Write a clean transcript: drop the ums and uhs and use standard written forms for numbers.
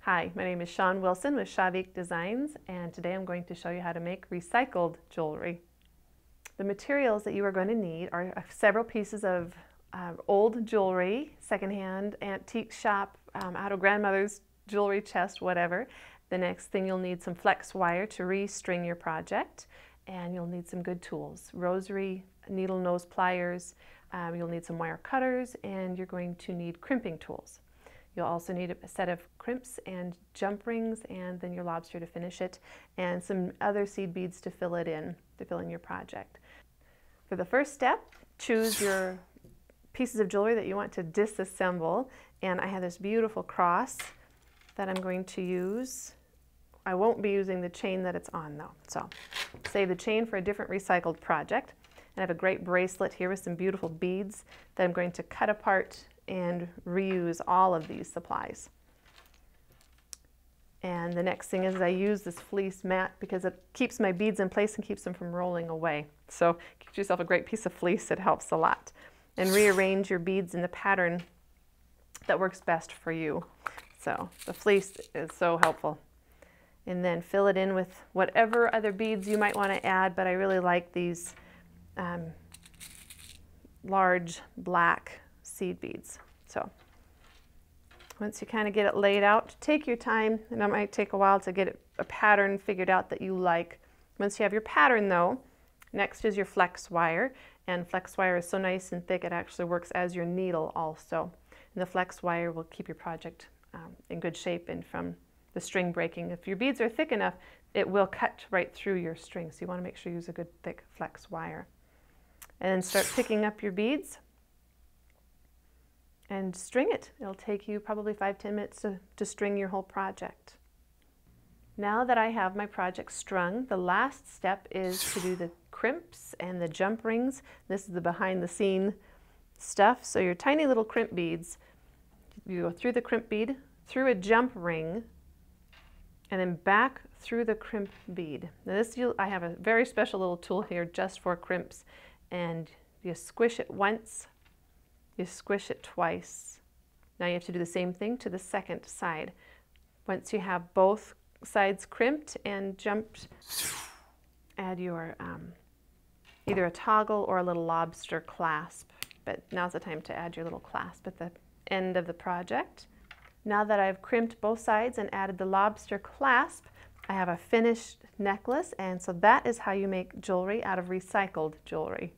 Hi, my name is Shawn Wilson with Shavik Designs, and today I'm going to show you how to make recycled jewelry. The materials that you are going to need are several pieces of old jewelry, secondhand, antique shop, out of grandmother's jewelry chest, whatever. The next thing, you'll need some flex wire to restring your project, and you'll need some good tools: rosary, needle nose pliers, you'll need some wire cutters, and you're going to need crimping tools. You'll also need a set of crimps and jump rings, and then your lobster to finish it, and some other seed beads to fill in your project. For the first step, choose your pieces of jewelry that you want to disassemble, and I have this beautiful cross that I'm going to use. I won't be using the chain that it's on though, so save the chain for a different recycled project. And I have a great bracelet here with some beautiful beads that I'm going to cut apart and reuse all of these supplies. And the next thing is I use this fleece mat because it keeps my beads in place and keeps them from rolling away. So get yourself a great piece of fleece, it helps a lot. And rearrange your beads in the pattern that works best for you. So the fleece is so helpful. And then fill it in with whatever other beads you might want to add, but I really like these large black seed beads. So once you kind of get it laid out, take your time, and it might take a while to get a pattern figured out that you like. Once you have your pattern though, next is your flex wire, and flex wire is so nice and thick it actually works as your needle also. And the flex wire will keep your project in good shape and from the string breaking. If your beads are thick enough, it will cut right through your string, so you want to make sure you use a good thick flex wire. And then start picking up your beads and string it. It'll take you probably 5-10 minutes to string your whole project. Now that I have my project strung, the last step is to do the crimps and the jump rings. This is the behind the scene stuff. So your tiny little crimp beads, you go through the crimp bead, through a jump ring, and then back through the crimp bead. Now I have a very special little tool here just for crimps, and you squish it once, you squish it twice. Now you have to do the same thing to the second side. Once you have both sides crimped and jumped, add your either a toggle or a little lobster clasp, but now's the time to add your little clasp at the end of the project. Now that I've crimped both sides and added the lobster clasp, I have a finished necklace, and so that is how you make jewelry out of recycled jewelry.